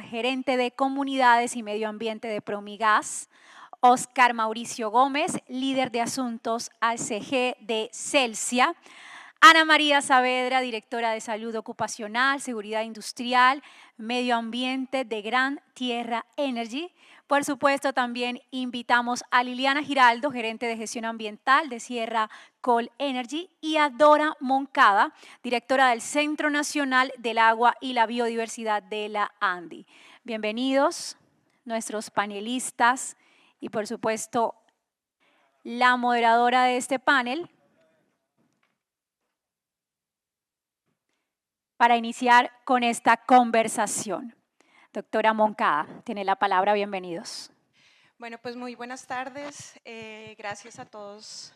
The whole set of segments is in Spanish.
Gerente de Comunidades y Medio Ambiente de Promigas, Oscar Mauricio Gómez, líder de asuntos ASG de Celsia, Ana María Saavedra, directora de Salud Ocupacional, Seguridad Industrial, Medio Ambiente de Gran Tierra Energy. Por supuesto, también invitamos a Liliana Giraldo, gerente de gestión ambiental de Sierra Col Energy, y a Dora Moncada, directora del Centro Nacional del Agua y la Biodiversidad de la ANDI. Bienvenidos nuestros panelistas y, por supuesto, la moderadora de este panel. Para iniciar con esta conversación. Doctora Moncada, tiene la palabra, bienvenidos. Bueno, pues muy buenas tardes. Gracias a todos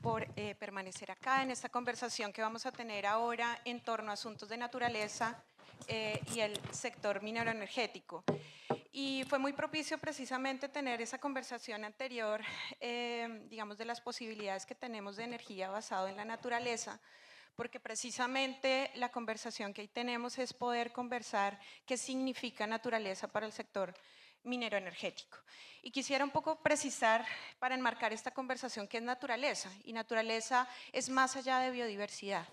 por permanecer acá en esta conversación que vamos a tener ahora en torno a asuntos de naturaleza y el sector minero energético. Y fue muy propicio precisamente tener esa conversación anterior, digamos, de las posibilidades que tenemos de energía basado en la naturaleza, porque precisamente la conversación que hoy tenemos es poder conversar qué significa naturaleza para el sector minero energético. Y quisiera un poco precisar para enmarcar esta conversación qué es naturaleza. Y naturaleza es más allá de biodiversidad.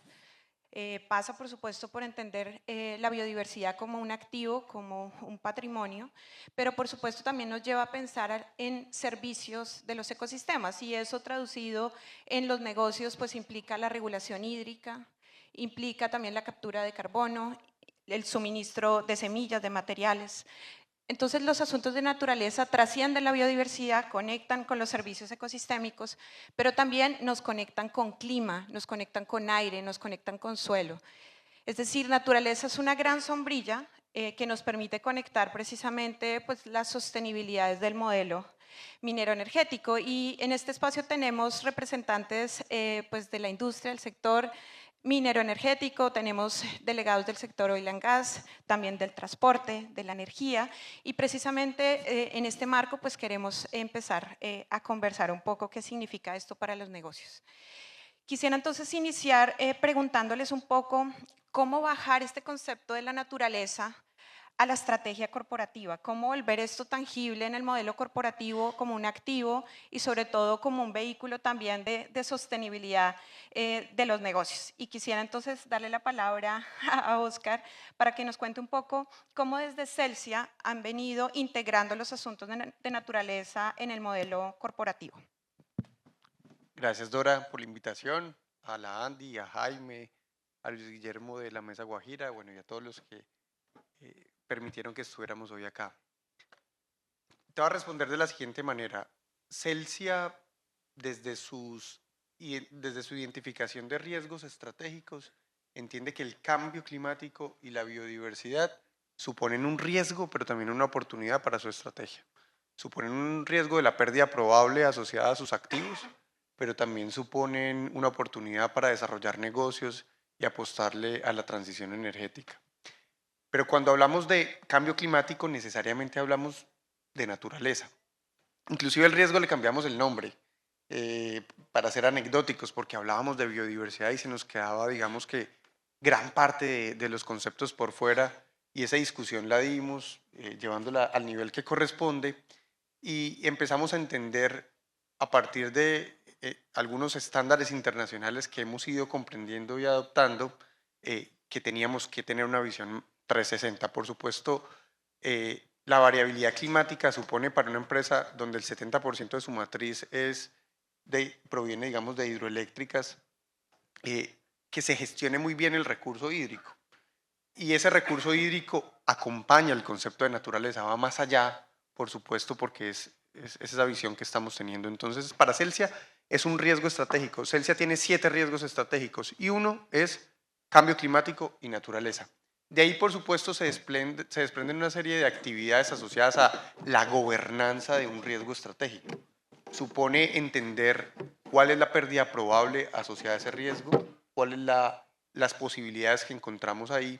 Pasa, por supuesto, por entender la biodiversidad como un activo, como un patrimonio, pero por supuesto también nos lleva a pensar en servicios de los ecosistemas, y eso traducido en los negocios pues implica la regulación hídrica, implica también la captura de carbono, el suministro de semillas, de materiales. Entonces los asuntos de naturaleza trascienden la biodiversidad, conectan con los servicios ecosistémicos, pero también nos conectan con clima, nos conectan con aire, nos conectan con suelo. Es decir, naturaleza es una gran sombrilla que nos permite conectar precisamente pues, las sostenibilidades del modelo minero energético, y en este espacio tenemos representantes pues, de la industria, del sector minero energético, tenemos delegados del sector oil and gas, también del transporte, de la energía, y precisamente en este marco pues queremos empezar a conversar un poco qué significa esto para los negocios. Quisiera entonces iniciar preguntándoles un poco cómo bajar este concepto de la naturaleza a la estrategia corporativa, cómo volver esto tangible en el modelo corporativo como un activo y sobre todo como un vehículo también de sostenibilidad de los negocios. Y quisiera entonces darle la palabra a Oscar para que nos cuente un poco cómo desde Celsia han venido integrando los asuntos de naturaleza en el modelo corporativo. Gracias, Dora, por la invitación, a la Andy, a Jaime, a Luis Guillermo de la Mesa Guajira, bueno, y a todos los que permitieron que estuviéramos hoy acá. Te voy a responder de la siguiente manera. Celsia, desde su identificación de riesgos estratégicos, entiende que el cambio climático y la biodiversidad suponen un riesgo, pero también una oportunidad para su estrategia. Suponen un riesgo de la pérdida probable asociada a sus activos, pero también suponen una oportunidad para desarrollar negocios y apostarle a la transición energética. Pero cuando hablamos de cambio climático, necesariamente hablamos de naturaleza. Inclusive el riesgo le cambiamos el nombre para ser anecdóticos, porque hablábamos de biodiversidad y se nos quedaba, digamos que, gran parte de los conceptos por fuera, y esa discusión la dimos llevándola al nivel que corresponde, y empezamos a entender a partir de algunos estándares internacionales que hemos ido comprendiendo y adoptando, que teníamos que tener una visión 360. Por supuesto, la variabilidad climática supone para una empresa donde el 70% de su matriz proviene, digamos, de hidroeléctricas, que se gestione muy bien el recurso hídrico. Y ese recurso hídrico acompaña el concepto de naturaleza, va más allá, por supuesto, porque es esa visión que estamos teniendo. Entonces, para Celsia es un riesgo estratégico. Celsia tiene 7 riesgos estratégicos y uno es cambio climático y naturaleza. De ahí, por supuesto, se desprenden una serie de actividades asociadas a la gobernanza de un riesgo estratégico. Supone entender cuál es la pérdida probable asociada a ese riesgo, cuáles las posibilidades que encontramos ahí,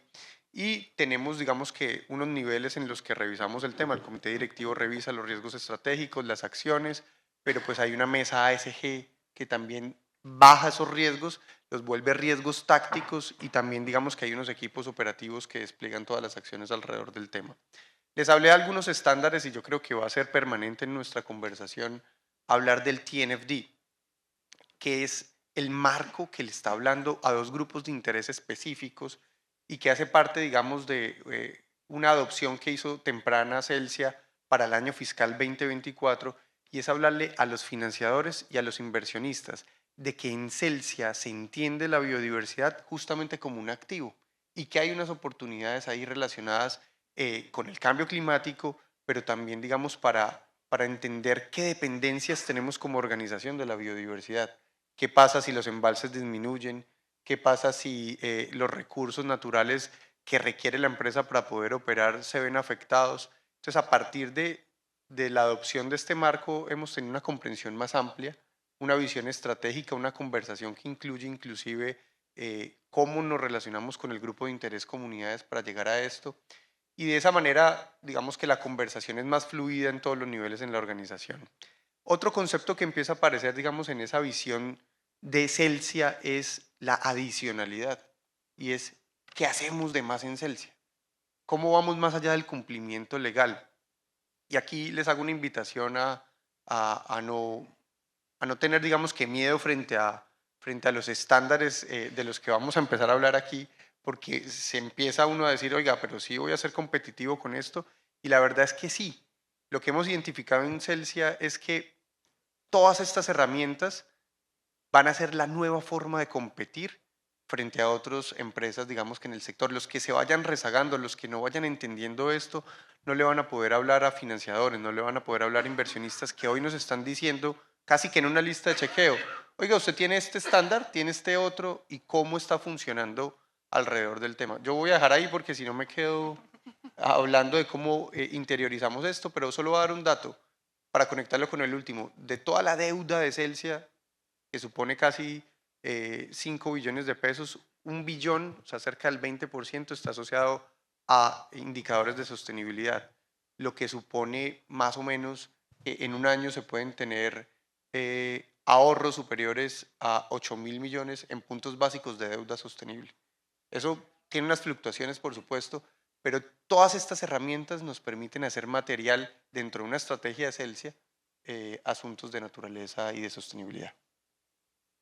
y tenemos, digamos que, unos niveles en los que revisamos el tema. El comité directivo revisa los riesgos estratégicos, las acciones, pero pues hay una mesa ASG que también baja esos riesgos, los vuelve riesgos tácticos, y también digamos que hay unos equipos operativos que despliegan todas las acciones alrededor del tema. Les hablé de algunos estándares y yo creo que va a ser permanente en nuestra conversación hablar del TNFD, que es el marco que le está hablando a dos grupos de interés específicos y que hace parte, digamos, de una adopción que hizo temprana Celsia para el año fiscal 2024, y es hablarle a los financiadores y a los inversionistas de que en Celsia se entiende la biodiversidad justamente como un activo y que hay unas oportunidades ahí relacionadas con el cambio climático, pero también, digamos, para entender qué dependencias tenemos como organización de la biodiversidad. ¿Qué pasa si los embalses disminuyen? ¿Qué pasa si los recursos naturales que requiere la empresa para poder operar se ven afectados? Entonces, a partir de la adopción de este marco, hemos tenido una comprensión más amplia, una visión estratégica, una conversación que incluye inclusive cómo nos relacionamos con el grupo de interés comunidades para llegar a esto. Y de esa manera, digamos que la conversación es más fluida en todos los niveles en la organización. Otro concepto que empieza a aparecer, digamos, en esa visión de Celsia es la adicionalidad. Y es, ¿qué hacemos de más en Celsia? ¿Cómo vamos más allá del cumplimiento legal? Y aquí les hago una invitación a no tener, digamos, que miedo frente a los estándares de los que vamos a empezar a hablar aquí, porque se empieza uno a decir, oiga, pero sí voy a ser competitivo con esto, y la verdad es que sí. Lo que hemos identificado en Celsia es que todas estas herramientas van a ser la nueva forma de competir frente a otras empresas, digamos que en el sector. Los que se vayan rezagando, los que no vayan entendiendo esto, no le van a poder hablar a financiadores, no le van a poder hablar a inversionistas que hoy nos están diciendo, casi que en una lista de chequeo, oiga, usted tiene este estándar, tiene este otro, y cómo está funcionando alrededor del tema. Yo voy a dejar ahí porque si no me quedo hablando de cómo interiorizamos esto, pero solo voy a dar un dato para conectarlo con el último. De toda la deuda de Celsia, que supone casi 5 billones de pesos, 1 billón, o sea, cerca del 20% está asociado a indicadores de sostenibilidad, lo que supone más o menos que en un año se pueden tener ahorros superiores a 8.000 millones en puntos básicos de deuda sostenible. Eso tiene unas fluctuaciones, por supuesto, pero todas estas herramientas nos permiten hacer material dentro de una estrategia de Celsia, asuntos de naturaleza y de sostenibilidad.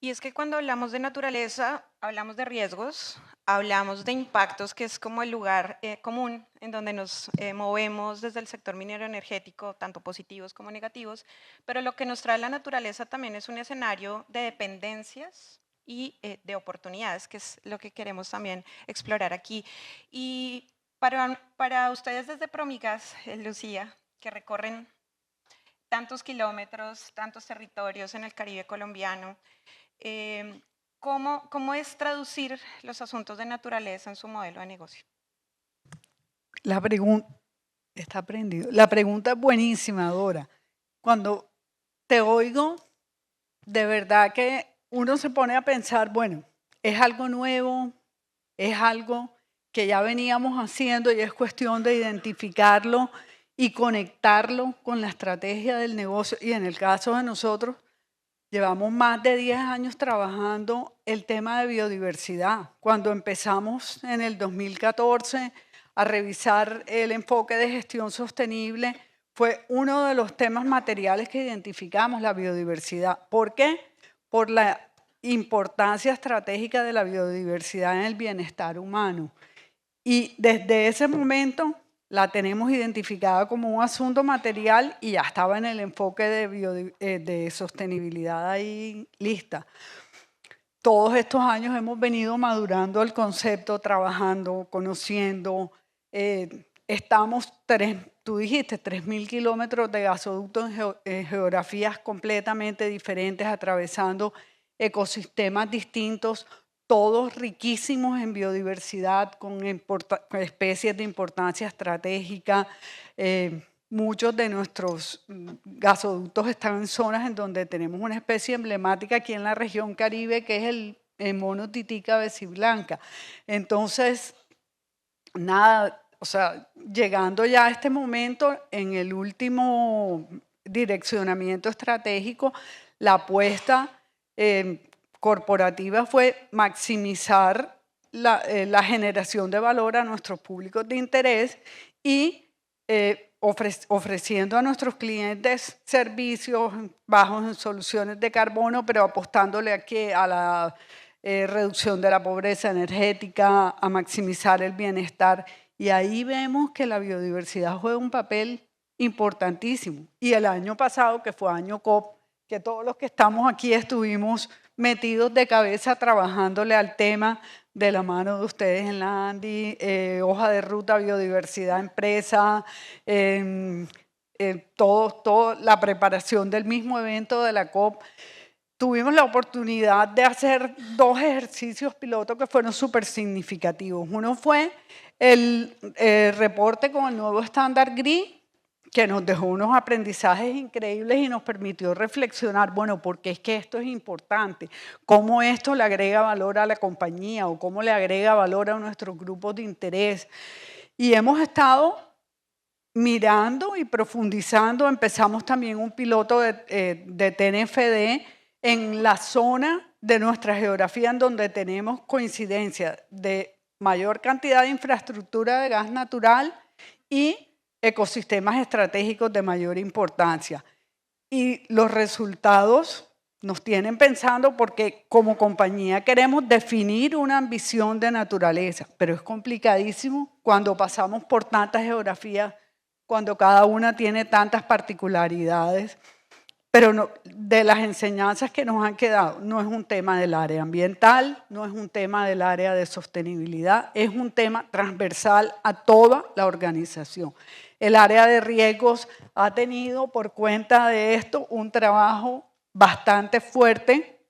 Y es que cuando hablamos de naturaleza, hablamos de riesgos, hablamos de impactos, que es como el lugar común en donde nos movemos desde el sector minero energético, tanto positivos como negativos, pero lo que nos trae la naturaleza también es un escenario de dependencias y de oportunidades, que es lo que queremos también explorar aquí. Y para ustedes desde Promigas, Lucía, que recorren tantos kilómetros, tantos territorios en el Caribe colombiano, ¿cómo es traducir los asuntos de naturaleza en su modelo de negocio? La pregunta está prendido. La pregunta es buenísima, Dora. Cuando te oigo, de verdad que uno se pone a pensar, bueno, es algo nuevo, es algo que ya veníamos haciendo y es cuestión de identificarlo y conectarlo con la estrategia del negocio. Y en el caso de nosotros, llevamos más de 10 años trabajando el tema de biodiversidad. Cuando empezamos en el 2014 a revisar el enfoque de gestión sostenible, fue uno de los temas materiales que identificamos, la biodiversidad. ¿Por qué? Por la importancia estratégica de la biodiversidad en el bienestar humano. Y desde ese momento la tenemos identificada como un asunto material y ya estaba en el enfoque de sostenibilidad ahí lista. Todos estos años hemos venido madurando el concepto, trabajando, conociendo. Estamos, tú dijiste, 3.000 kilómetros de gasoductos en geografías completamente diferentes, atravesando ecosistemas distintos, todos riquísimos en biodiversidad, con especies de importancia estratégica. Muchos de nuestros gasoductos están en zonas en donde tenemos una especie emblemática aquí en la región Caribe, que es el mono tití cabeciblanca. Entonces, nada, o sea, llegando ya a este momento, en el último direccionamiento estratégico, la apuesta corporativa fue maximizar la generación de valor a nuestros públicos de interés y ofreciendo a nuestros clientes servicios bajos en soluciones de carbono, pero apostándole a la reducción de la pobreza energética, a maximizar el bienestar. Y ahí vemos que la biodiversidad juega un papel importantísimo. Y el año pasado, que fue año COP, que todos los que estamos aquí estuvimos metidos de cabeza trabajándole al tema de la mano de ustedes en la ANDI, hoja de ruta, biodiversidad, empresa, todo la preparación del mismo evento de la COP. Tuvimos la oportunidad de hacer 2 ejercicios pilotos que fueron súper significativos. Uno fue el reporte con el nuevo estándar GRI, que nos dejó unos aprendizajes increíbles y nos permitió reflexionar, bueno, ¿por qué es que esto es importante? ¿Cómo esto le agrega valor a la compañía o cómo le agrega valor a nuestros grupos de interés? Y hemos estado mirando y profundizando. Empezamos también un piloto de TNFD en la zona de nuestra geografía en donde tenemos coincidencia de mayor cantidad de infraestructura de gas natural y ecosistemas estratégicos de mayor importancia. Y los resultados nos tienen pensando porque como compañía queremos definir una ambición de naturaleza, pero es complicadísimo cuando pasamos por tantas geografías, cuando cada una tiene tantas particularidades. Pero no, de las enseñanzas que nos han quedado, no es un tema del área ambiental, no es un tema del área de sostenibilidad, es un tema transversal a toda la organización. El área de riesgos ha tenido por cuenta de esto un trabajo bastante fuerte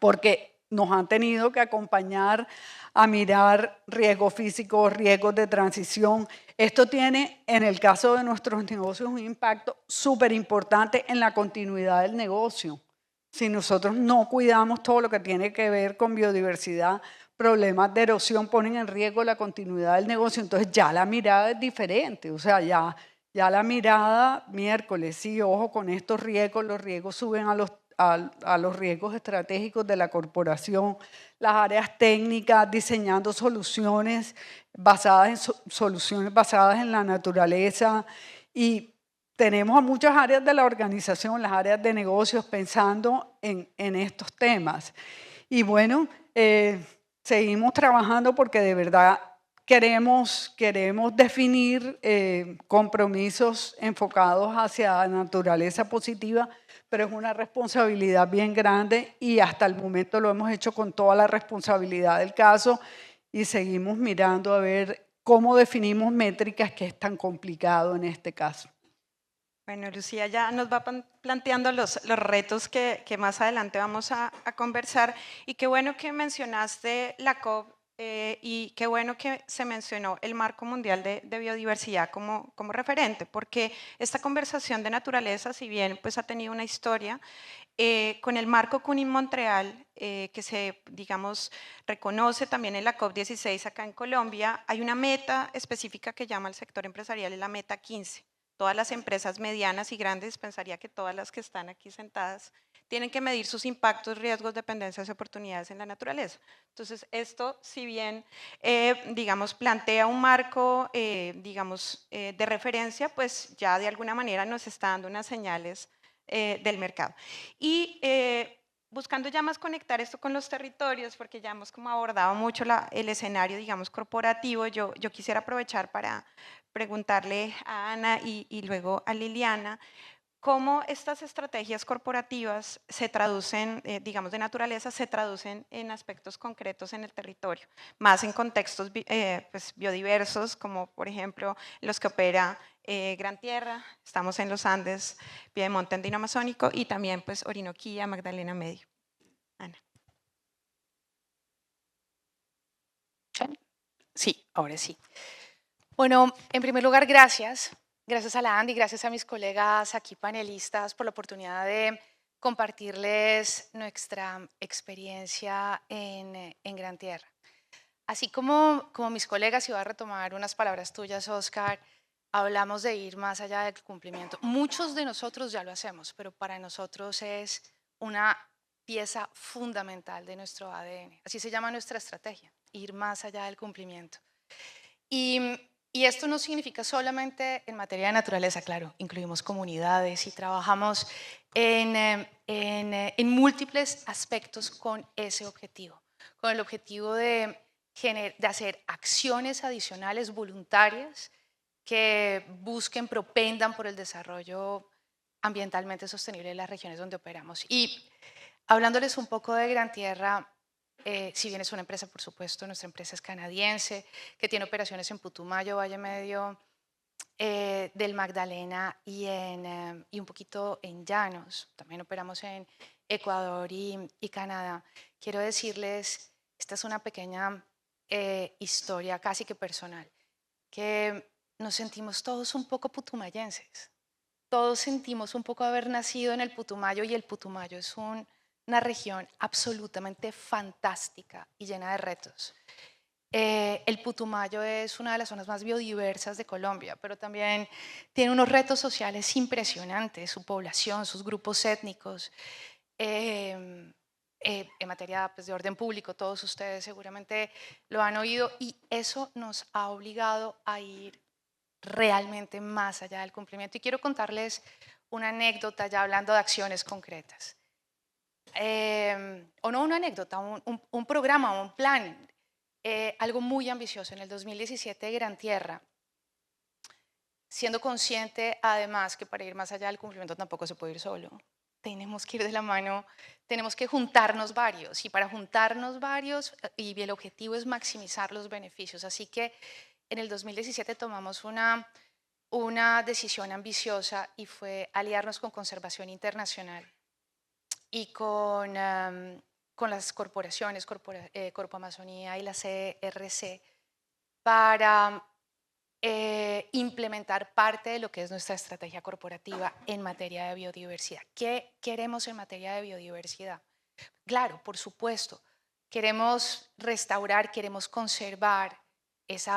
porque nos han tenido que acompañar a mirar riesgos físicos, riesgos de transición. Esto tiene, en el caso de nuestros negocios, un impacto súper importante en la continuidad del negocio. Si nosotros no cuidamos todo lo que tiene que ver con biodiversidad, problemas de erosión ponen en riesgo la continuidad del negocio, entonces ya la mirada es diferente, o sea, ya la mirada miércoles, sí, ojo con estos riesgos, los riesgos suben a los riesgos estratégicos de la corporación, las áreas técnicas diseñando soluciones basadas en la naturaleza y tenemos a muchas áreas de la organización, las áreas de negocios pensando en estos temas. Y bueno, seguimos trabajando porque de verdad queremos definir compromisos enfocados hacia la naturaleza positiva, pero es una responsabilidad bien grande y hasta el momento lo hemos hecho con toda la responsabilidad del caso y seguimos mirando a ver cómo definimos métricas, que es tan complicado en este caso. Bueno, Lucía ya nos va planteando los retos que más adelante vamos a conversar y qué bueno que mencionaste la COP y qué bueno que se mencionó el Marco Mundial de Biodiversidad como referente, porque esta conversación de naturaleza, si bien pues ha tenido una historia, con el Marco Kunin-Montreal, que se, digamos, reconoce también en la COP16 acá en Colombia, hay una meta específica que llama al sector empresarial, es la meta 15. Todas las empresas medianas y grandes, pensaría que todas las que están aquí sentadas, tienen que medir sus impactos, riesgos, dependencias y oportunidades en la naturaleza. Entonces, esto, si bien, digamos, plantea un marco, digamos, de referencia, pues ya de alguna manera nos está dando unas señales del mercado. Y buscando ya más conectar esto con los territorios, porque ya hemos como abordado mucho el escenario, digamos, corporativo, yo quisiera aprovechar para preguntarle a Ana y luego a Liliana, cómo estas estrategias corporativas se traducen, digamos, de naturaleza, se traducen en aspectos concretos en el territorio, más en contextos pues, biodiversos, como por ejemplo los que opera Gran Tierra, estamos en los Andes, Piedemonte Andino Amazónico y también pues Orinoquía, Magdalena Medio. Ana. Sí, ahora sí. Bueno, en primer lugar, gracias a la Andy, gracias a mis colegas aquí panelistas por la oportunidad de compartirles nuestra experiencia en Gran Tierra. Así como mis colegas, y voy a retomar unas palabras tuyas, Oscar, hablamos de ir más allá del cumplimiento. Muchos de nosotros ya lo hacemos, pero para nosotros es una pieza fundamental de nuestro ADN. Así se llama nuestra estrategia, ir más allá del cumplimiento. Y Y esto no significa solamente en materia de naturaleza, claro, incluimos comunidades y trabajamos en múltiples aspectos con ese objetivo, con el objetivo de hacer acciones adicionales voluntarias que busquen, propendan por el desarrollo ambientalmente sostenible de las regiones donde operamos. Y hablándoles un poco de Gran Tierra, si bien es una empresa, por supuesto, nuestra empresa es canadiense, que tiene operaciones en Putumayo, Valle Medio del Magdalena y un poquito en Llanos. También operamos en Ecuador y Canadá. Quiero decirles, esta es una pequeña historia casi que personal, que nos sentimos todos un poco putumayenses. Todos sentimos un poco haber nacido en el Putumayo, y el Putumayo es una región absolutamente fantástica y llena de retos. El Putumayo es una de las zonas más biodiversas de Colombia, pero también tiene unos retos sociales impresionantes, su población, sus grupos étnicos. En materia pues, de orden público, todos ustedes seguramente lo han oído, y eso nos ha obligado a ir realmente más allá del cumplimiento. Y quiero contarles una anécdota, ya hablando de acciones concretas. O no una anécdota, un programa, un plan, algo muy ambicioso. En el 2017, Gran Tierra, siendo consciente además que para ir más allá del cumplimiento tampoco se puede ir solo. Tenemos que ir de la mano, tenemos que juntarnos varios, y para juntarnos varios, y el objetivo es maximizar los beneficios. Así que en el 2017 tomamos una decisión ambiciosa, y fue aliarnos con Conservación Internacional y con las corporaciones, Corpo Amazonía y la CRC, para implementar parte de lo que es nuestra estrategia corporativa en materia de biodiversidad. ¿Qué queremos en materia de biodiversidad? Claro, por supuesto, queremos restaurar, queremos conservar ese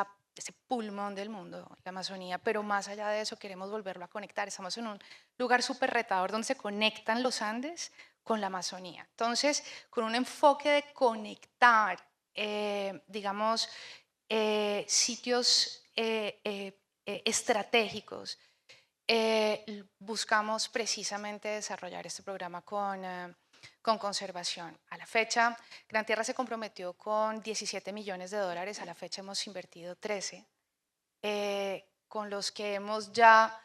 pulmón del mundo, la Amazonía, pero más allá de eso queremos volverlo a conectar. Estamos en un lugar súper retador donde se conectan los Andes con la Amazonía. Entonces, con un enfoque de conectar, digamos, sitios estratégicos, buscamos precisamente desarrollar este programa con conservación. A la fecha, Gran Tierra se comprometió con $17 millones. A la fecha hemos invertido 13, con los que hemos ya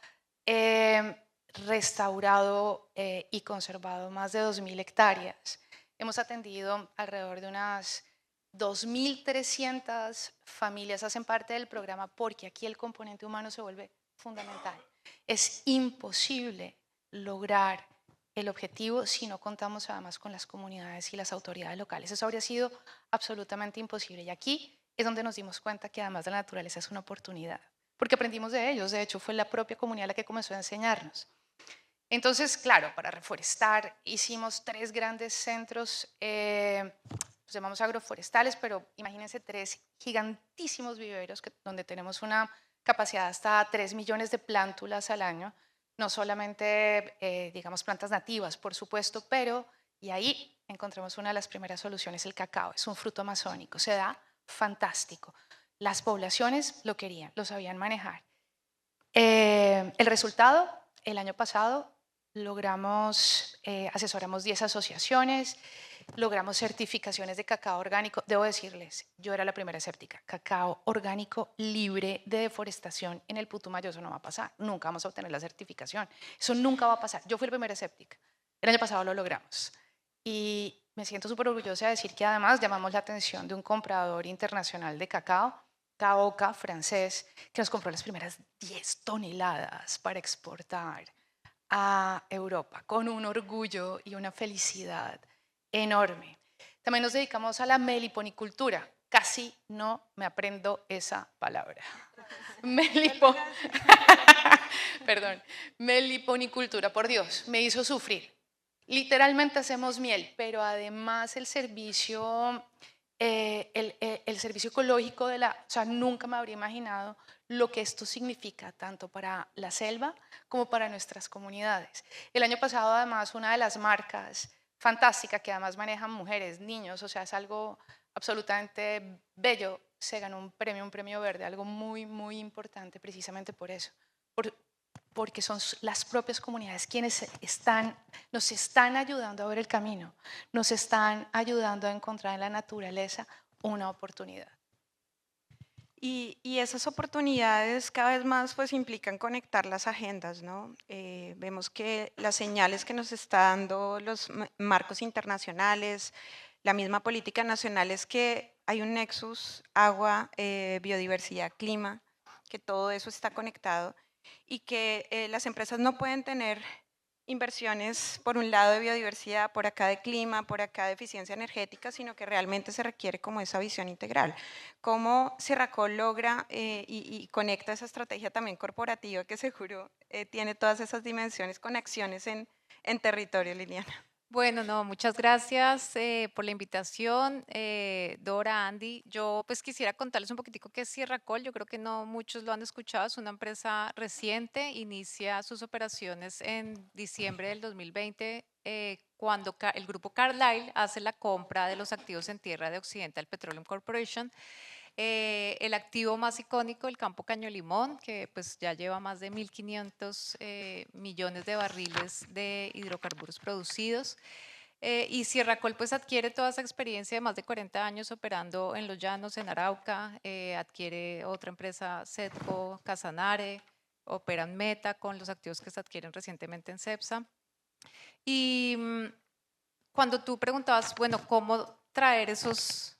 restaurado y conservado más de 2.000 hectáreas. Hemos atendido alrededor de unas 2.300 familias, hacen parte del programa, porque aquí el componente humano se vuelve fundamental. Es imposible lograr el objetivo si no contamos además con las comunidades y las autoridades locales. Eso habría sido absolutamente imposible, y aquí es donde nos dimos cuenta que además de la naturaleza es una oportunidad, porque aprendimos de ellos. De hecho, fue la propia comunidad la que comenzó a enseñarnos. Entonces, claro, para reforestar hicimos 3 grandes centros, los llamamos agroforestales, pero imagínense 3 gigantísimos viveros donde tenemos una capacidad hasta 3 millones de plántulas al año, no solamente, digamos, plantas nativas, por supuesto, pero, y ahí encontramos una de las primeras soluciones, el cacao. Es un fruto amazónico, se da fantástico. Las poblaciones lo querían, lo sabían manejar. El resultado, el año pasado, asesoramos 10 asociaciones, logramos certificaciones de cacao orgánico. Debo decirles, yo era la primera escéptica. Cacao orgánico libre de deforestación en el Putumayo, eso no va a pasar. Nunca vamos a obtener la certificación. Eso nunca va a pasar. Yo fui la primera escéptica. El año pasado lo logramos. Y me siento súper orgullosa de decir que además llamamos la atención de un comprador internacional de cacao, Caoca, francés, que nos compró las primeras 10 toneladas para exportar a Europa, con un orgullo y una felicidad enorme. También nos dedicamos a la meliponicultura. Casi no me aprendo esa palabra. Perdón, meliponicultura, por Dios, me hizo sufrir. Literalmente hacemos miel, pero además el servicio ecológico o sea, nunca me habría imaginado lo que esto significa tanto para la selva como para nuestras comunidades. El año pasado, además, una de las marcas fantásticas que además manejan mujeres, niños, o sea, es algo absolutamente bello, se ganó un premio verde, algo muy, muy importante precisamente por eso, porque son las propias comunidades quienes nos están ayudando a ver el camino, nos están ayudando a encontrar en la naturaleza una oportunidad. Y esas oportunidades cada vez más pues implican conectar las agendas, ¿no? Vemos que las señales que nos está dando los marcos internacionales, la misma política nacional es que hay un nexus agua, biodiversidad, clima, que todo eso está conectado y que las empresas no pueden tener inversiones por un lado de biodiversidad, por acá de clima, por acá de eficiencia energética, sino que realmente se requiere como esa visión integral. ¿Cómo Sierracol logra y conecta esa estrategia también corporativa que seguro tiene todas esas dimensiones con acciones en territorio, Liliana? Bueno, no, muchas gracias por la invitación, Dora, Andy. Yo pues quisiera contarles un poquitico qué es Sierracol. Yo creo que no muchos lo han escuchado. Es una empresa reciente, inicia sus operaciones en diciembre del 2020 cuando el grupo Carlyle hace la compra de los activos en tierra de Occidental Petroleum Corporation. El activo más icónico, el campo Caño Limón, que pues ya lleva más de 1.500 millones de barriles de hidrocarburos producidos. Y Sierracol pues adquiere toda esa experiencia de más de 40 años operando en los llanos, en Arauca, adquiere otra empresa, Setco, Casanare, operan Meta con los activos que se adquieren recientemente en Cepsa. Y cuando tú preguntabas, bueno, ¿cómo traer esos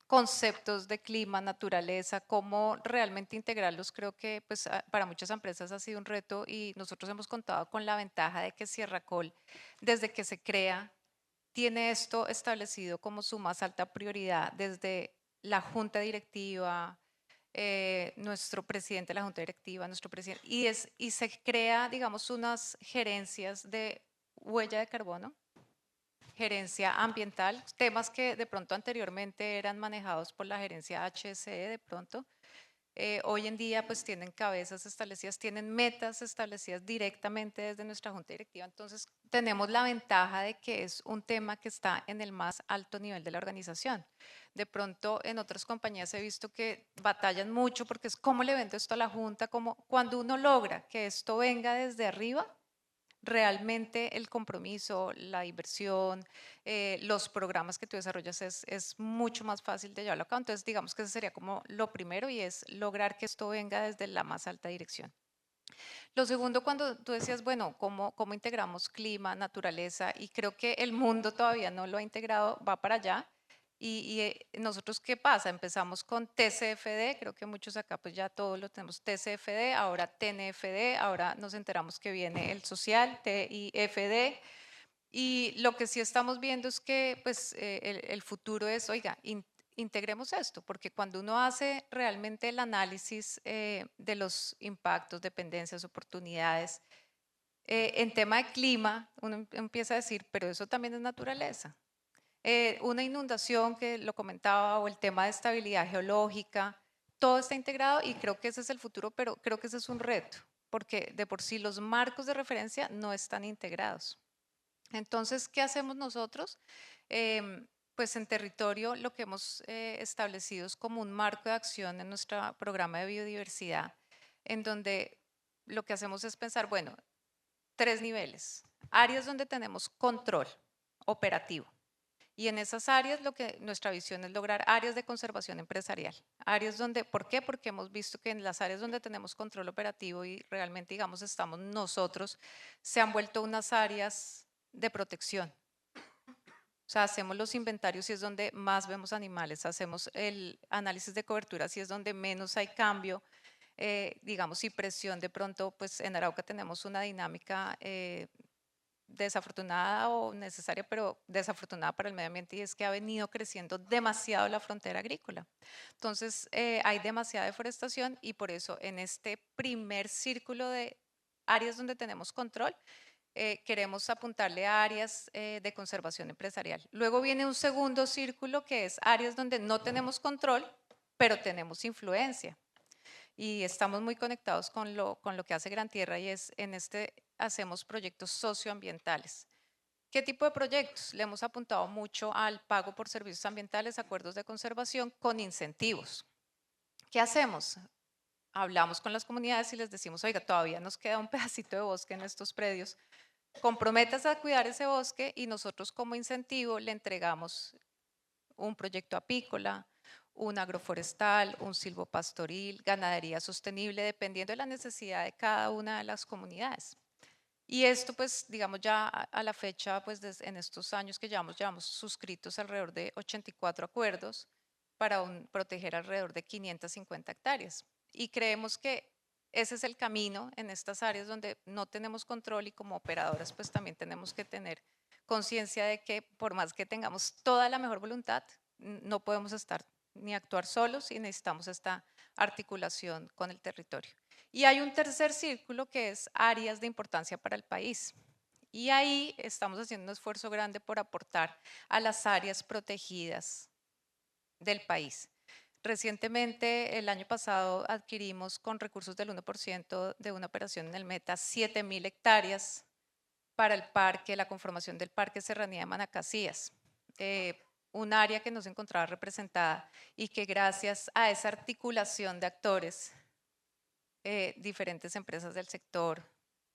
conceptos de clima, naturaleza, cómo realmente integrarlos? Creo que pues, para muchas empresas ha sido un reto y nosotros hemos contado con la ventaja de que Sierracol, desde que se crea, tiene esto establecido como su más alta prioridad desde la junta directiva, nuestro presidente de la junta directiva, nuestro presidente, y se crea, digamos, unas gerencias de huella de carbono, gerencia ambiental, temas que de pronto anteriormente eran manejados por la gerencia HSE de pronto. Hoy en día pues tienen cabezas establecidas, tienen metas establecidas directamente desde nuestra junta directiva. Entonces tenemos la ventaja de que es un tema que está en el más alto nivel de la organización. De pronto en otras compañías he visto que batallan mucho porque es cómo le vendo esto a la junta, como cuando uno logra que esto venga desde arriba, realmente el compromiso, la inversión, los programas que tú desarrollas es mucho más fácil de llevarlo a cabo. Entonces, digamos que ese sería como lo primero y es lograr que esto venga desde la más alta dirección. Lo segundo, cuando tú decías, bueno, ¿cómo integramos clima, naturaleza? Y creo que el mundo todavía no lo ha integrado, va para allá. Y nosotros, ¿qué pasa? Empezamos con TCFD, creo que muchos acá pues ya todos lo tenemos, TCFD, ahora TNFD, ahora nos enteramos que viene el social, TIFD, y lo que sí estamos viendo es que pues el futuro es, oiga, integremos esto, porque cuando uno hace realmente el análisis de los impactos, dependencias, oportunidades, en tema de clima, uno empieza a decir, pero eso también es naturaleza. Una inundación que lo comentaba o el tema de estabilidad geológica, todo está integrado y creo que ese es el futuro, pero creo que ese es un reto, porque de por sí los marcos de referencia no están integrados. Entonces, ¿qué hacemos nosotros? Pues en territorio lo que hemos establecido es como un marco de acción en nuestro programa de biodiversidad, en donde lo que hacemos es pensar, bueno, 3 niveles, áreas donde tenemos control operativo. Y en esas áreas lo que nuestra visión es lograr áreas de conservación empresarial. Áreas donde, ¿por qué? Porque hemos visto que en las áreas donde tenemos control operativo y realmente, digamos, estamos nosotros, se han vuelto unas áreas de protección. O sea, hacemos los inventarios y es donde más vemos animales, hacemos el análisis de cobertura si es donde menos hay cambio, digamos, y presión. De pronto, pues en Arauca tenemos una dinámica desafortunada o necesaria, pero desafortunada para el medio ambiente, y es que ha venido creciendo demasiado la frontera agrícola. Entonces, hay demasiada deforestación y por eso en este primer círculo de áreas donde tenemos control, queremos apuntarle a áreas de conservación empresarial. Luego viene un segundo círculo que es áreas donde no tenemos control, pero tenemos influencia. Y estamos muy conectados con lo que hace Gran Tierra y es en este hacemos proyectos socioambientales. ¿Qué tipo de proyectos? Le hemos apuntado mucho al pago por servicios ambientales, acuerdos de conservación con incentivos. ¿Qué hacemos? Hablamos con las comunidades y les decimos, oiga, todavía nos queda un pedacito de bosque en estos predios, comprométase a cuidar ese bosque y nosotros como incentivo le entregamos un proyecto apícola, un agroforestal, un silvopastoril, ganadería sostenible, dependiendo de la necesidad de cada una de las comunidades. Y esto, pues, digamos ya a la fecha, pues en estos años que llevamos suscritos alrededor de 84 acuerdos para proteger alrededor de 550 hectáreas. Y creemos que ese es el camino en estas áreas donde no tenemos control y como operadoras, pues también tenemos que tener conciencia de que por más que tengamos toda la mejor voluntad, no podemos estar ni actuar solos y necesitamos esta articulación con el territorio. Y hay un tercer círculo que es áreas de importancia para el país. Y ahí estamos haciendo un esfuerzo grande por aportar a las áreas protegidas del país. Recientemente, el año pasado, adquirimos con recursos del 1% de una operación en el Meta 7.000 hectáreas para el parque, la conformación del Parque Serranía de Manacasías. Un área que no se encontraba representada y que gracias a esa articulación de actores, diferentes empresas del sector,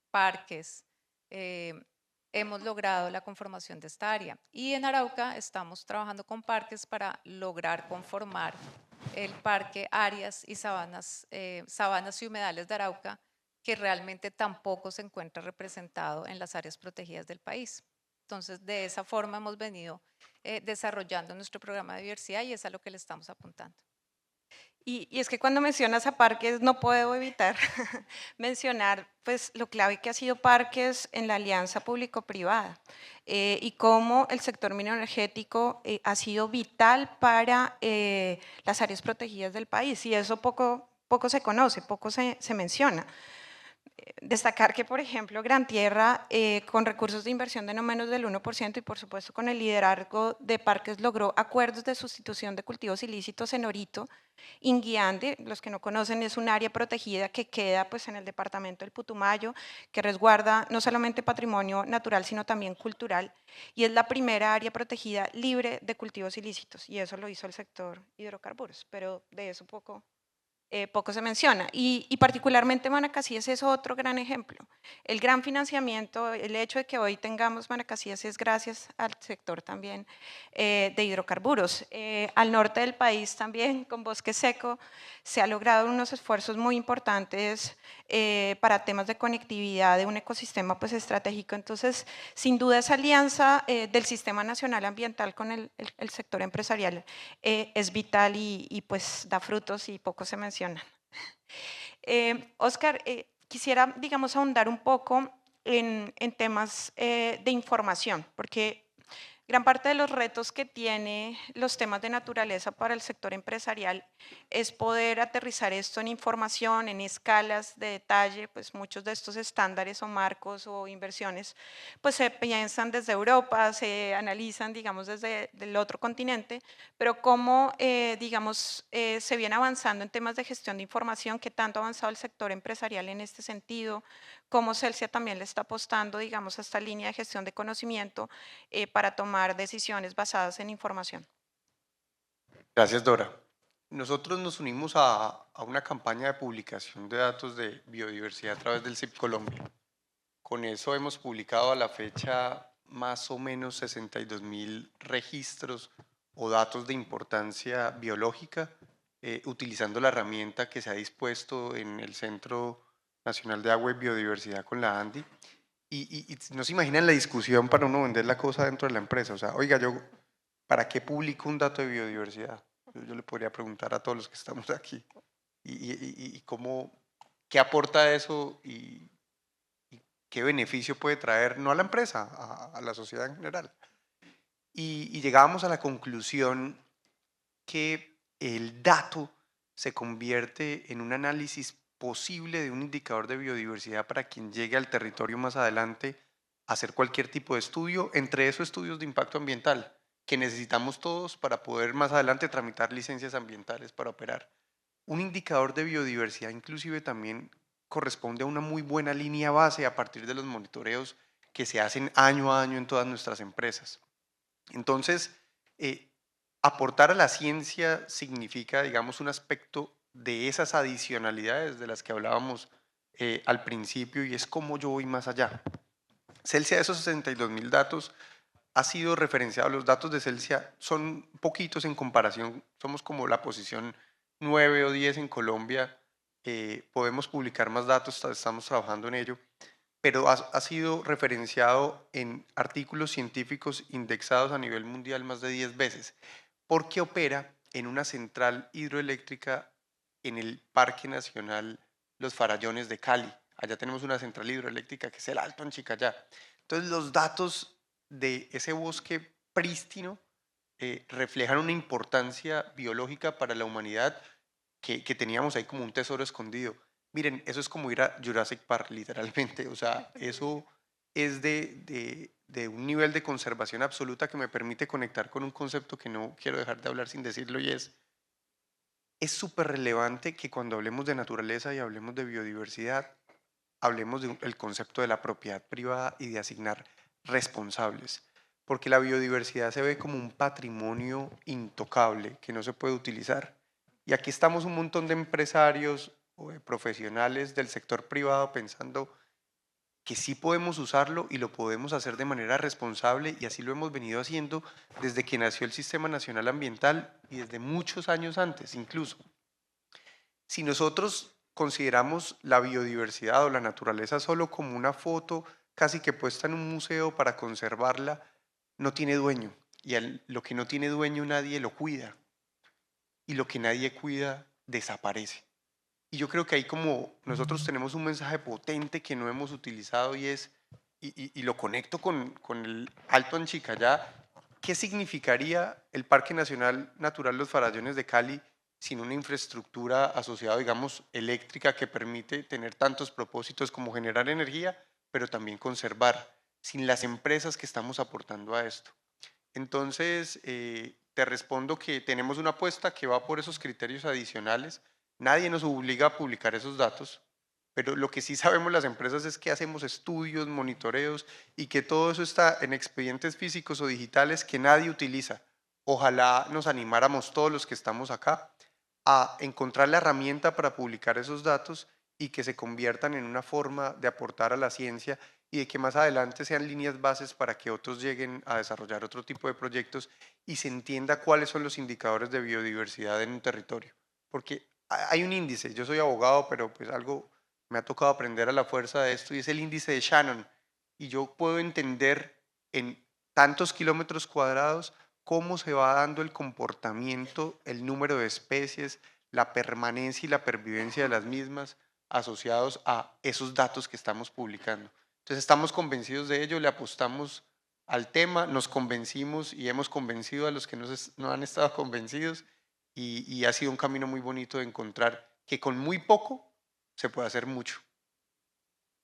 parques, hemos logrado la conformación de esta área. Y en Arauca estamos trabajando con parques para lograr conformar el parque áreas y sabanas y humedales de Arauca, que realmente tampoco se encuentra representado en las áreas protegidas del país. Entonces, de esa forma hemos venido desarrollando nuestro programa de diversidad y es a lo que le estamos apuntando. Y es que cuando mencionas a Parques no puedo evitar mencionar pues, lo clave que ha sido Parques en la alianza público-privada y cómo el sector mineroenergético ha sido vital para las áreas protegidas del país y eso poco se conoce, poco se menciona. Destacar que, por ejemplo, Gran Tierra, con recursos de inversión de no menos del 1% y, por supuesto, con el liderazgo de Parques, logró acuerdos de sustitución de cultivos ilícitos en Orito. Inguiande, los que no conocen, es un área protegida que queda pues, en el departamento del Putumayo, que resguarda no solamente patrimonio natural, sino también cultural, y es la primera área protegida libre de cultivos ilícitos, y eso lo hizo el sector hidrocarburos, pero de eso poco se menciona. Y particularmente Manacasíes es otro gran ejemplo. El gran financiamiento, el hecho de que hoy tengamos Manacasíes es gracias al sector también de hidrocarburos. Al norte del país también, con bosque seco, se ha logrado unos esfuerzos muy importantes para temas de conectividad de un ecosistema pues, estratégico. Entonces, sin duda esa alianza del Sistema Nacional Ambiental con el sector empresarial es vital y pues da frutos y poco se menciona. Oscar, quisiera, digamos, ahondar un poco en temas de información, porque gran parte de los retos que tiene los temas de naturaleza para el sector empresarial es poder aterrizar esto en información, en escalas de detalle, pues muchos de estos estándares o marcos o inversiones pues se piensan desde Europa, se analizan digamos desde el otro continente, pero cómo digamos se viene avanzando en temas de gestión de información, qué tanto ha avanzado el sector empresarial en este sentido, cómo Celsia también le está apostando digamos a esta línea de gestión de conocimiento para tomar decisiones basadas en información. Gracias, Dora. Nosotros nos unimos a una campaña de publicación de datos de biodiversidad a través del CIP Colombia. Con eso hemos publicado a la fecha más o menos 62.000 registros o datos de importancia biológica utilizando la herramienta que se ha dispuesto en el Centro Nacional de Agua y Biodiversidad con la ANDI. Y no se imaginan la discusión para uno vender la cosa dentro de la empresa. O sea, oiga, yo, ¿para qué publico un dato de biodiversidad? Yo le podría preguntar a todos los que estamos aquí. Y cómo, ¿qué aporta eso y qué beneficio puede traer, no a la empresa, a la sociedad en general? Y llegábamos a la conclusión que el dato se convierte en un análisis posible de un indicador de biodiversidad para quien llegue al territorio más adelante a hacer cualquier tipo de estudio, entre esos estudios de impacto ambiental, que necesitamos todos para poder más adelante tramitar licencias ambientales para operar. Un indicador de biodiversidad inclusive también corresponde a una muy buena línea base a partir de los monitoreos que se hacen año a año en todas nuestras empresas. Entonces, aportar a la ciencia significa, digamos, un aspecto de esas adicionalidades de las que hablábamos al principio, y es cómo yo voy más allá. Celsia, de esos 62.000 datos, ha sido referenciado. Los datos de Celsia son poquitos en comparación, somos como la posición 9 o 10 en Colombia. Podemos publicar más datos, estamos trabajando en ello, pero ha sido referenciado en artículos científicos indexados a nivel mundial más de 10 veces, porque opera en una central hidroeléctrica en el Parque Nacional Los Farallones de Cali. Allá tenemos una central hidroeléctrica que es el Alto Anchicayá. Entonces los datos de ese bosque prístino reflejan una importancia biológica para la humanidad que teníamos ahí como un tesoro escondido. Miren, eso es como ir a Jurassic Park, literalmente. O sea, eso es de un nivel de conservación absoluta que me permite conectar con un concepto que no quiero dejar de hablar sin decirlo, y es súper relevante que cuando hablemos de naturaleza y hablemos de biodiversidad, hablemos del concepto de la propiedad privada y de asignar responsables, porque la biodiversidad se ve como un patrimonio intocable que no se puede utilizar. Y aquí estamos un montón de empresarios o de profesionales del sector privado pensando que sí podemos usarlo y lo podemos hacer de manera responsable, y así lo hemos venido haciendo desde que nació el Sistema Nacional Ambiental y desde muchos años antes incluso. Si nosotros consideramos la biodiversidad o la naturaleza solo como una foto casi que puesta en un museo para conservarla, no tiene dueño, y lo que no tiene dueño nadie lo cuida, y lo que nadie cuida desaparece. Y yo creo que ahí como nosotros tenemos un mensaje potente que no hemos utilizado, y lo conecto con el Alto Anchicayá. ¿Qué significaría el Parque Nacional Natural Los Farallones de Cali sin una infraestructura asociada, digamos, eléctrica, que permite tener tantos propósitos como generar energía, pero también conservar, sin las empresas que estamos aportando a esto? Entonces, te respondo que tenemos una apuesta que va por esos criterios adicionales. Nadie nos obliga a publicar esos datos, pero lo que sí sabemos las empresas es que hacemos estudios, monitoreos, y que todo eso está en expedientes físicos o digitales que nadie utiliza. Ojalá nos animáramos todos los que estamos acá a encontrar la herramienta para publicar esos datos y que se conviertan en una forma de aportar a la ciencia, y de que más adelante sean líneas bases para que otros lleguen a desarrollar otro tipo de proyectos y se entienda cuáles son los indicadores de biodiversidad en un territorio. Porque hay un índice, yo soy abogado, pero pues algo me ha tocado aprender a la fuerza de esto, y es el índice de Shannon, y yo puedo entender en tantos kilómetros cuadrados cómo se va dando el comportamiento, el número de especies, la permanencia y la pervivencia de las mismas asociados a esos datos que estamos publicando. Entonces estamos convencidos de ello, le apostamos al tema, nos convencimos y hemos convencido a los que no han estado convencidos, y ha sido un camino muy bonito de encontrar que con muy poco se puede hacer mucho.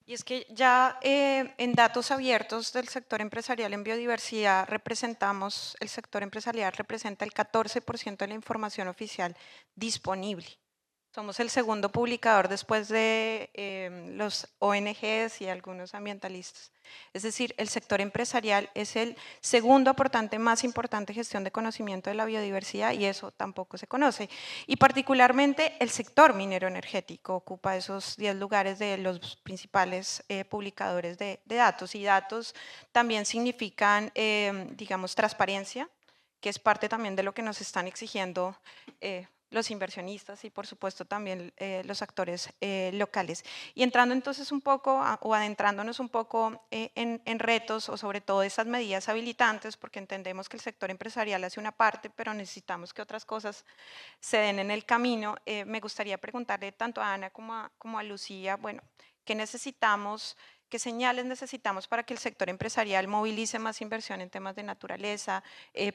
Y es que ya en datos abiertos del sector empresarial en biodiversidad el sector empresarial representa el 14% de la información oficial disponible. Somos el segundo publicador después de los ONGs y algunos ambientalistas. Es decir, el sector empresarial es el segundo aportante más importante en gestión de conocimiento de la biodiversidad, y eso tampoco se conoce. Y particularmente el sector minero energético ocupa esos 10 lugares de los principales publicadores de datos. Y datos también significan, digamos, transparencia, que es parte también de lo que nos están exigiendo los inversionistas y por supuesto también los actores locales. Y entrando entonces un poco o adentrándonos un poco en retos, o sobre todo esas medidas habilitantes, porque entendemos que el sector empresarial hace una parte, pero necesitamos que otras cosas se den en el camino. Me gustaría preguntarle tanto a Ana como a Lucía, bueno, ¿qué necesitamos? ¿Qué señales necesitamos para que el sector empresarial movilice más inversión en temas de naturaleza,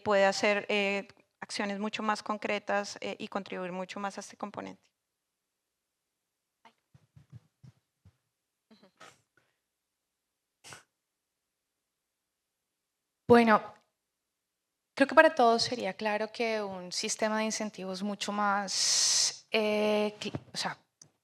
pueda hacer acciones mucho más concretas y contribuir mucho más a este componente? Bueno, creo que para todos sería claro que un sistema de incentivos mucho más, o sea,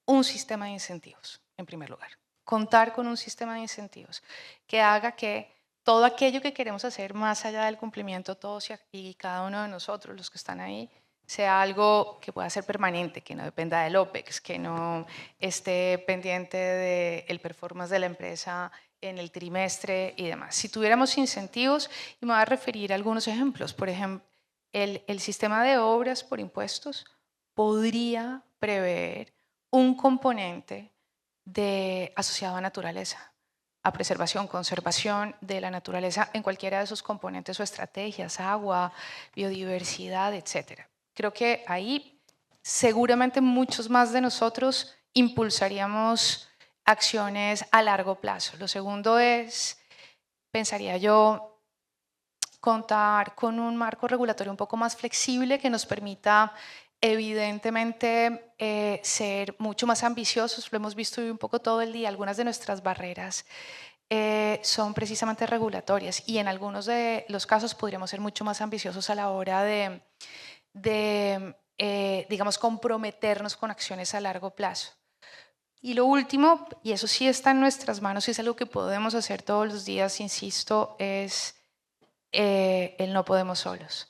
un sistema de incentivos, en primer lugar. Contar con un sistema de incentivos que haga que todo aquello que queremos hacer más allá del cumplimiento, todos y cada uno de nosotros, los que están ahí, sea algo que pueda ser permanente, que no dependa del OPEX, que no esté pendiente del performance de la empresa en el trimestre y demás. Si tuviéramos incentivos, y me voy a referir a algunos ejemplos, por ejemplo, el sistema de obras por impuestos podría prever un componente asociado a naturaleza, a preservación, conservación de la naturaleza en cualquiera de sus componentes o estrategias, agua, biodiversidad, etc. Creo que ahí seguramente muchos más de nosotros impulsaríamos acciones a largo plazo. Lo segundo es, pensaría yo, contar con un marco regulatorio un poco más flexible que nos permita evidentemente ser mucho más ambiciosos. Lo hemos visto un poco todo el día. Algunas de nuestras barreras son precisamente regulatorias y en algunos de los casos podríamos ser mucho más ambiciosos a la hora de digamos, comprometernos con acciones a largo plazo. Y lo último, y eso sí está en nuestras manos y es algo que podemos hacer todos los días, insisto, es el no podemos solos.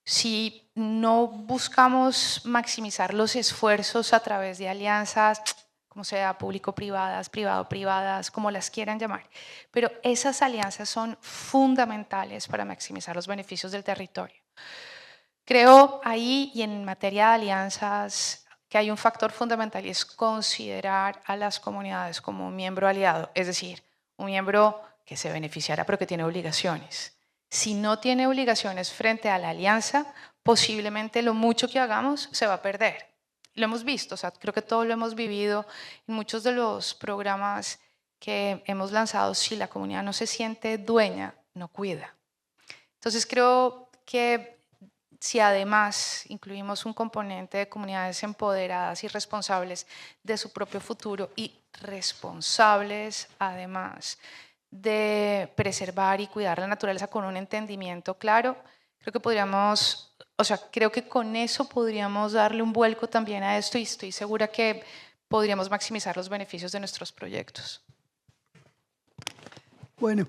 Si no buscamos maximizar los esfuerzos a través de alianzas, como sea, público-privadas, privado-privadas, como las quieran llamar, pero esas alianzas son fundamentales para maximizar los beneficios del territorio. Creo ahí y en materia de alianzas que hay un factor fundamental y es considerar a las comunidades como un miembro aliado, es decir, un miembro que se beneficiará pero que tiene obligaciones. Si no tiene obligaciones frente a la alianza, posiblemente lo mucho que hagamos se va a perder. Lo hemos visto, o sea, creo que todo lo hemos vivido en muchos de los programas que hemos lanzado. Si la comunidad no se siente dueña, no cuida. Entonces creo que si además incluimos un componente de comunidades empoderadas y responsables de su propio futuro y responsables además de preservar y cuidar la naturaleza con un entendimiento claro, creo que podríamos, o sea, creo que con eso podríamos darle un vuelco también a esto y estoy segura que podríamos maximizar los beneficios de nuestros proyectos. Bueno,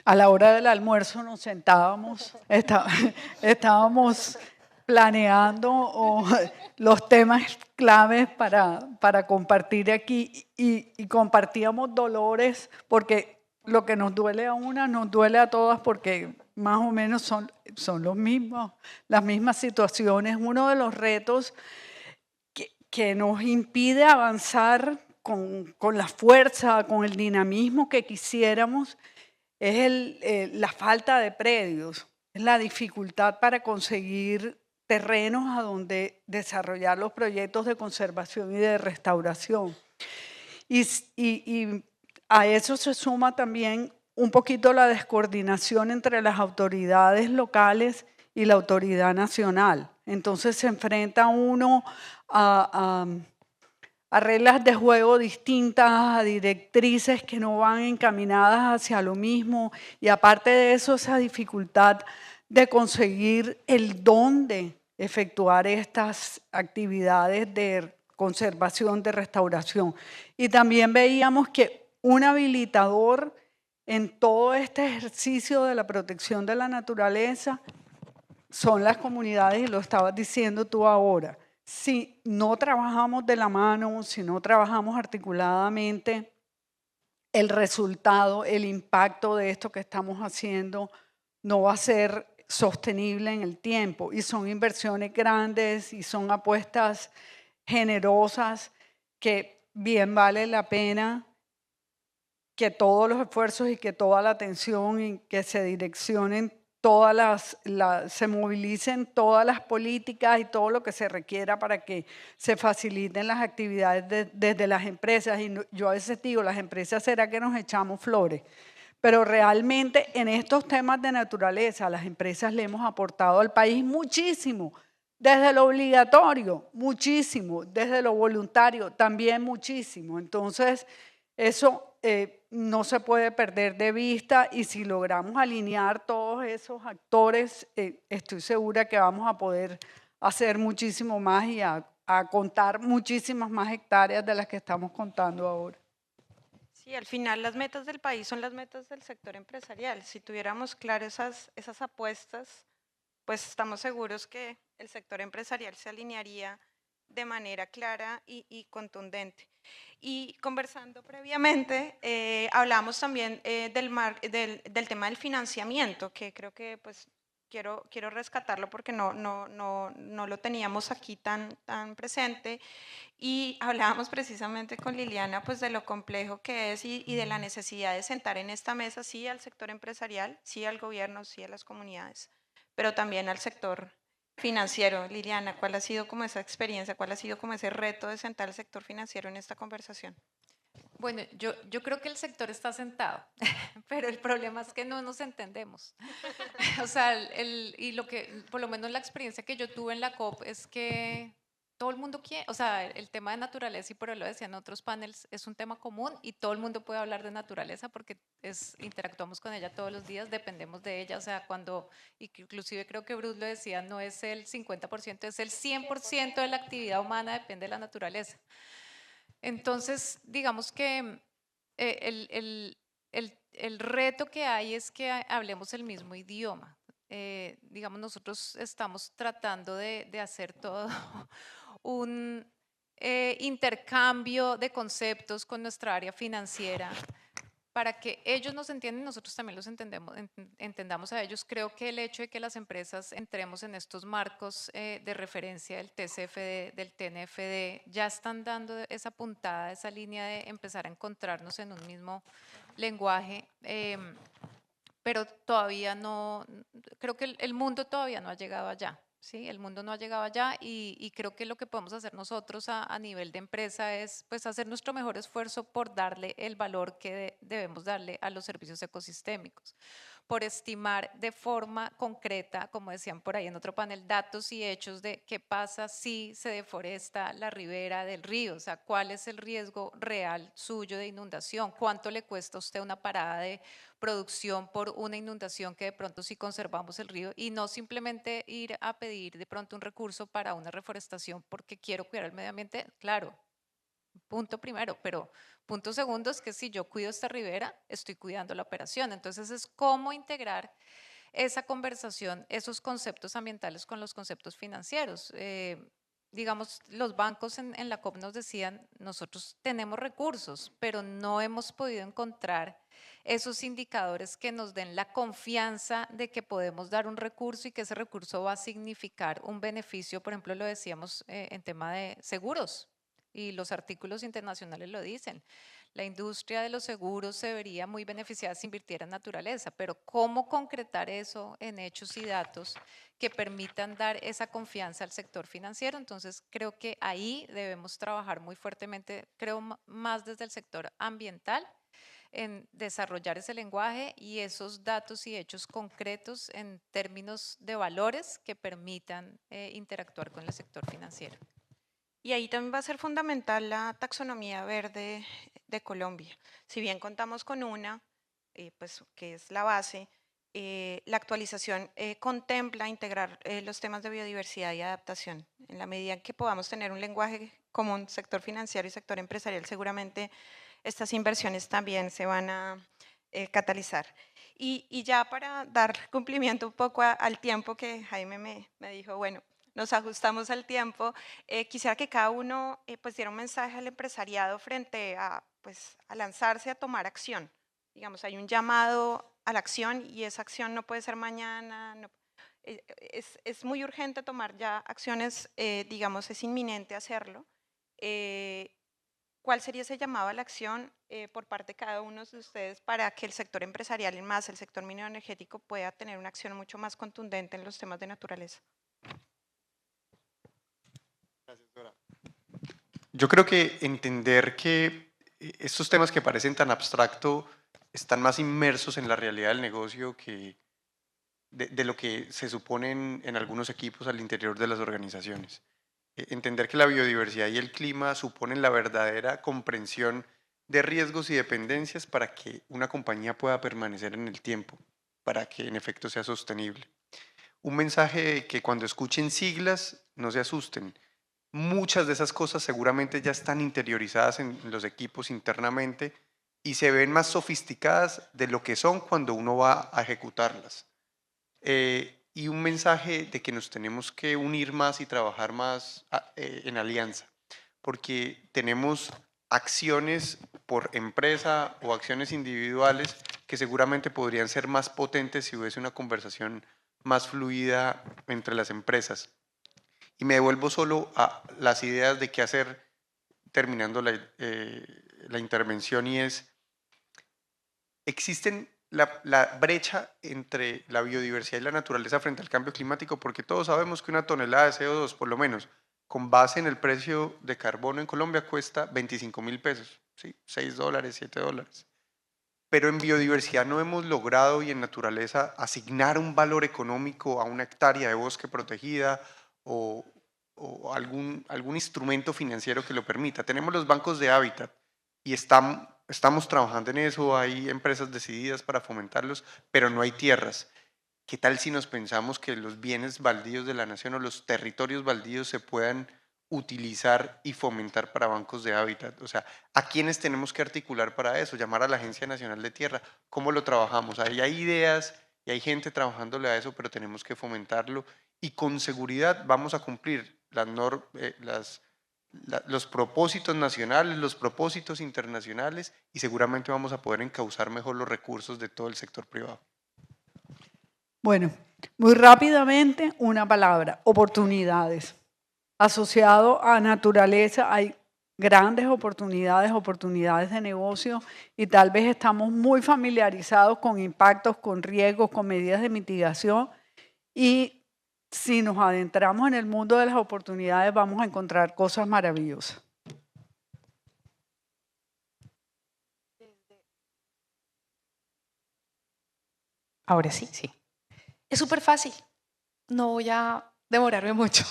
a la hora del almuerzo nos sentábamos, estábamos planeando los temas claves para compartir aquí y compartíamos dolores porque lo que nos duele a una nos duele a todas porque más o menos son los mismos, las mismas situaciones. Uno de los retos que nos impide avanzar con la fuerza, con el dinamismo que quisiéramos es la falta de predios, es la dificultad para conseguir terrenos a donde desarrollar los proyectos de conservación y de restauración. Y a eso se suma también un poquito la descoordinación entre las autoridades locales y la autoridad nacional. Entonces se enfrenta uno a reglas de juego distintas, a directrices que no van encaminadas hacia lo mismo y aparte de eso esa dificultad de conseguir el dónde efectuar estas actividades de conservación, de restauración. Y también veíamos que un habilitador en todo este ejercicio de la protección de la naturaleza son las comunidades, y lo estabas diciendo tú ahora. Si no trabajamos de la mano, si no trabajamos articuladamente, el resultado, el impacto de esto que estamos haciendo no va a ser sostenible en el tiempo. Y son inversiones grandes y son apuestas generosas que bien vale la pena que todos los esfuerzos y que toda la atención y que se direccionen se movilicen todas las políticas y todo lo que se requiera para que se faciliten las actividades desde las empresas. Y yo a veces digo, las empresas será que nos echamos flores, pero realmente en estos temas de naturaleza, a las empresas le hemos aportado al país muchísimo, desde lo obligatorio, muchísimo, desde lo voluntario, también muchísimo. Entonces, eso no se puede perder de vista y si logramos alinear todos esos actores, estoy segura que vamos a poder hacer muchísimo más y a contar muchísimas más hectáreas de las que estamos contando ahora. Sí, al final las metas del país son las metas del sector empresarial. Si tuviéramos claras esas apuestas, pues estamos seguros que el sector empresarial se alinearía de manera clara y contundente. Y conversando previamente, hablamos también del tema del financiamiento, que creo que pues quiero rescatarlo porque no lo teníamos aquí tan presente. Y hablábamos precisamente con Liliana pues de lo complejo que es y de la necesidad de sentar en esta mesa sí al sector empresarial, sí al gobierno, sí a las comunidades, pero también al sector financiero. Liliana, ¿cuál ha sido como esa experiencia, cuál ha sido como ese reto de sentar al sector financiero en esta conversación? Bueno, yo creo que el sector está sentado, pero el problema es que no nos entendemos. O sea, y lo que, por lo menos la experiencia que yo tuve en la COP es que todo el mundo quiere, o sea, el tema de naturaleza, y por eso lo decían otros paneles, es un tema común y todo el mundo puede hablar de naturaleza porque interactuamos con ella todos los días, dependemos de ella, o sea, inclusive creo que Bruce lo decía, no es el 50%, es el 100% de la actividad humana depende de la naturaleza. Entonces, digamos que el reto que hay es que hablemos el mismo idioma. Digamos, nosotros estamos tratando de hacer todo un intercambio de conceptos con nuestra área financiera para que ellos nos entiendan y nosotros también los entendamos a ellos. Creo que el hecho de que las empresas entremos en estos marcos de referencia del TCFD, del TNFD, ya están dando esa puntada, esa línea de empezar a encontrarnos en un mismo lenguaje, pero todavía no, creo que el mundo todavía no ha llegado allá. Sí, el mundo no ha llegado allá y creo que lo que podemos hacer nosotros a nivel de empresa es pues hacer nuestro mejor esfuerzo por darle el valor que debemos darle a los servicios ecosistémicos, por estimar de forma concreta, como decían por ahí en otro panel, datos y hechos de qué pasa si se deforesta la ribera del río, o sea, cuál es el riesgo real suyo de inundación, cuánto le cuesta a usted una parada de producción por una inundación que de pronto si conservamos el río y no simplemente ir a pedir de pronto un recurso para una reforestación porque quiero cuidar el medio ambiente, claro, punto primero, pero punto segundo es que si yo cuido esta ribera, estoy cuidando la operación. Entonces es cómo integrar esa conversación, esos conceptos ambientales con los conceptos financieros. Digamos, los bancos en la COP nos decían, nosotros tenemos recursos, pero no hemos podido encontrar esos indicadores que nos den la confianza de que podemos dar un recurso y que ese recurso va a significar un beneficio, por ejemplo, lo decíamos en tema de seguros y los artículos internacionales lo dicen. La industria de los seguros se vería muy beneficiada si invirtiera en naturaleza, pero ¿cómo concretar eso en hechos y datos que permitan dar esa confianza al sector financiero? Entonces creo que ahí debemos trabajar muy fuertemente, creo más desde el sector ambiental, en desarrollar ese lenguaje y esos datos y hechos concretos en términos de valores que permitan interactuar con el sector financiero. Y ahí también va a ser fundamental la taxonomía verde de Colombia. Si bien contamos con una, pues, que es la base, la actualización contempla integrar los temas de biodiversidad y adaptación. En la medida en que podamos tener un lenguaje común, sector financiero y sector empresarial, seguramente estas inversiones también se van a catalizar. Y ya para dar cumplimiento un poco al tiempo que Jaime me dijo, bueno, nos ajustamos al tiempo, quisiera que cada uno pues diera un mensaje al empresariado frente a, pues, a lanzarse a tomar acción. Digamos, hay un llamado a la acción y esa acción no puede ser mañana, es muy urgente tomar ya acciones, digamos, es inminente hacerlo. ¿Cuál sería ese llamado a la acción por parte de cada uno de ustedes para que el sector empresarial y más el sector minero energético pueda tener una acción mucho más contundente en los temas de naturaleza? Yo creo que entender que estos temas que parecen tan abstractos están más inmersos en la realidad del negocio que de lo que se suponen en algunos equipos al interior de las organizaciones. Entender que la biodiversidad y el clima suponen la verdadera comprensión de riesgos y dependencias para que una compañía pueda permanecer en el tiempo, para que en efecto sea sostenible. Un mensaje de que cuando escuchen siglas no se asusten. Muchas de esas cosas seguramente ya están interiorizadas en los equipos internamente y se ven más sofisticadas de lo que son cuando uno va a ejecutarlas. y un mensaje de que nos tenemos que unir más y trabajar más en alianza, porque tenemos acciones por empresa o acciones individuales que seguramente podrían ser más potentes si hubiese una conversación más fluida entre las empresas. Y me devuelvo solo a las ideas de qué hacer terminando la intervención, y es, existen la brecha entre la biodiversidad y la naturaleza frente al cambio climático, porque todos sabemos que una tonelada de CO2, por lo menos, con base en el precio de carbono en Colombia, cuesta 25.000 pesos, ¿sí? $6, $7. Pero en biodiversidad no hemos logrado, y en naturaleza, asignar un valor económico a una hectárea de bosque protegida o algún instrumento financiero que lo permita. Tenemos los bancos de hábitat y estamos trabajando en eso, hay empresas decididas para fomentarlos, pero no hay tierras. ¿Qué tal si nos pensamos que los bienes baldíos de la nación o los territorios baldíos se puedan utilizar y fomentar para bancos de hábitat? O sea, ¿a quiénes tenemos que articular para eso? Llamar a la Agencia Nacional de Tierra. ¿Cómo lo trabajamos? Ahí hay ideas y hay gente trabajándole a eso, pero tenemos que fomentarlo, y con seguridad vamos a cumplir los propósitos nacionales, los propósitos internacionales, y seguramente vamos a poder encauzar mejor los recursos de todo el sector privado. Bueno, muy rápidamente una palabra: oportunidades. Asociado a naturaleza hay grandes oportunidades de negocio, y tal vez estamos muy familiarizados con impactos, con riesgos, con medidas de mitigación, y si nos adentramos en el mundo de las oportunidades vamos a encontrar cosas maravillosas. Ahora sí, sí. Es súper fácil. No voy a demorarme mucho.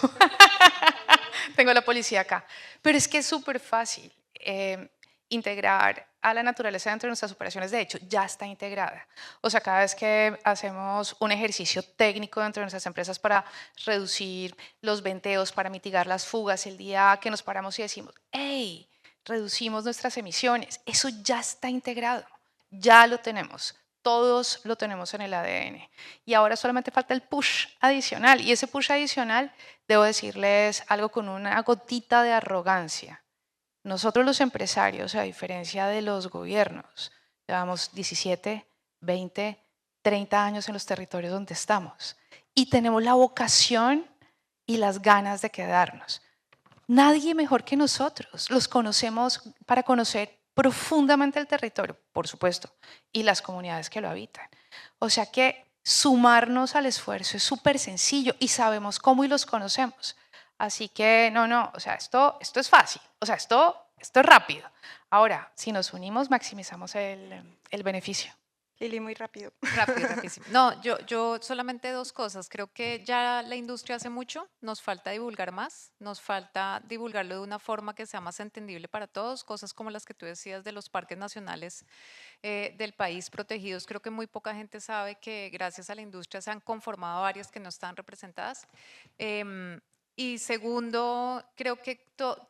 Tengo a la policía acá. Pero es que es súper fácil integrar a la naturaleza dentro de nuestras operaciones. De hecho, ya está integrada. O sea, cada vez que hacemos un ejercicio técnico dentro de nuestras empresas para reducir los venteos, para mitigar las fugas, el día que nos paramos y decimos, ¡hey! Reducimos nuestras emisiones. Eso ya está integrado. Ya lo tenemos. Todos lo tenemos en el ADN. Y ahora solamente falta el push adicional. Y ese push adicional, debo decirles algo con una gotita de arrogancia. Nosotros los empresarios, a diferencia de los gobiernos, llevamos 17, 20, 30 años en los territorios donde estamos. Y tenemos la vocación y las ganas de quedarnos. Nadie mejor que nosotros. Los conocemos para conocer profundamente el territorio, por supuesto, y las comunidades que lo habitan. O sea que sumarnos al esfuerzo es súper sencillo, y sabemos cómo y los conocemos. Así que o sea, esto es fácil, o sea, esto es rápido. Ahora, si nos unimos, maximizamos el beneficio. Lili, muy rápido. Rapidísimo. No, yo solamente dos cosas. Creo que ya la industria hace mucho, nos falta divulgar más, nos falta divulgarlo de una forma que sea más entendible para todos, cosas como las que tú decías de los parques nacionales del país protegidos. Creo que muy poca gente sabe que gracias a la industria se han conformado áreas que no están representadas. Y segundo, creo que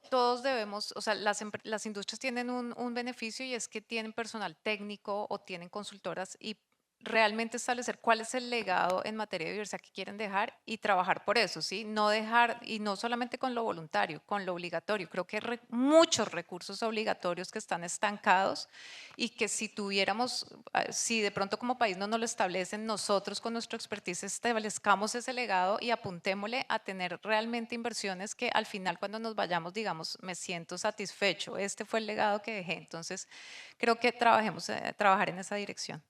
todos debemos, o sea, las industrias tienen un beneficio, y es que tienen personal técnico o tienen consultoras, y realmente establecer cuál es el legado en materia de diversidad que quieren dejar y trabajar por eso, ¿sí? No dejar, y no solamente con lo voluntario, con lo obligatorio. Creo que hay muchos recursos obligatorios que están estancados, y que si tuviéramos, si de pronto como país no nos lo establecen, nosotros con nuestra expertise establezcamos ese legado y apuntémosle a tener realmente inversiones que al final, cuando nos vayamos, digamos, me siento satisfecho, este fue el legado que dejé. Entonces creo que trabajar en esa dirección.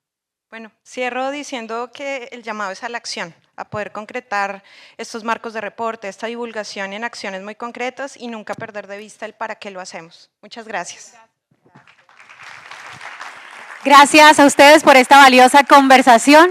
Bueno, cierro diciendo que el llamado es a la acción, a poder concretar estos marcos de reporte, esta divulgación en acciones muy concretas, y nunca perder de vista el para qué lo hacemos. Muchas gracias. Gracias a ustedes por esta valiosa conversación.